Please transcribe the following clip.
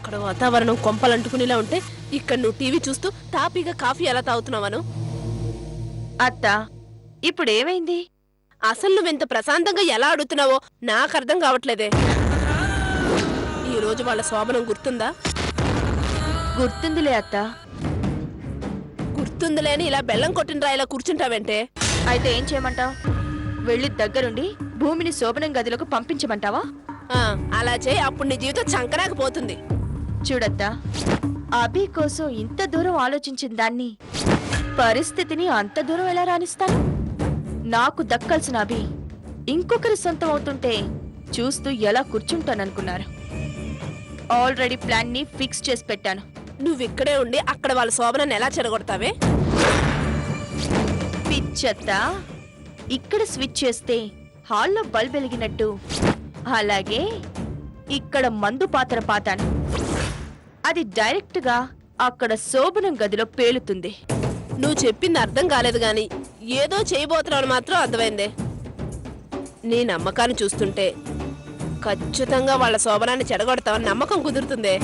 అక్కడ వాతావరణం కొంపలంటుకునేలా ఉంటే ఇక్కడ నువ్వు టీవీ చూస్తూ తాపీగా కాఫీ ఎలా తాగుతున్నావను? అత్త ఇప్పుడేమైంది? అసలు నువ్వెంత ప్రశాంతంగా ఎలా అడుగుతున్నావో నాకు అర్థం కావట్లేదే. ఈ రోజు వాళ్ళ శోభనం గుర్తుందా? గుర్తుందిలే అత్త. గుర్తుందిలే అని ఇలా బెల్లం కొట్టిన రాయిలా కూర్చుంటావంటే? అయితే ఏం చేయమంటావు? వెళ్ళి దగ్గరుండి భూమిని శోభనం గదిలోకి పంపించమంటావా? అలా చేయి, అప్పుడు నీ జీవితం చంకరాకపోతుంది. చూడత్తా, అభి కోసం ఇంత దూరం ఆలోచించిన దాన్ని పరిస్థితిని అంత దూరం ఎలా రాణిస్తాను? నాకు దక్కాల్సిన అభి ఇంకొకరి సొంతం అవుతుంటే చూస్తూ ఎలా కూర్చుంటాననుకున్నారు? ఆల్రెడీ ప్లాన్ ని ఫిక్స్ చేసి పెట్టాను. నువ్విక్కడే ఉండి అక్కడ వాళ్ళ శోభనాన్ని ఎలా చెడగొడతావే? పిచ్చత్తా, ఇక్కడ స్విచ్ చేస్తే హాల్లో బల్బ్ వెలిగినట్టు అలాగే ఇక్కడ మందు పాత్ర పాతాను. అది డైరెక్ట్ గా అక్కడ శోభనం గదిలో పేలుతుంది. నువ్వు చెప్పింది అర్థం కాలేదు గాని ఏదో చేయబోతున్నావు మాత్రం అర్థమైందే. నీ నమ్మకాన్ని చూస్తుంటే ఖచ్చితంగా వాళ్ళ శోభనాన్ని చెడగొడతావని నమ్మకం కుదురుతుందే.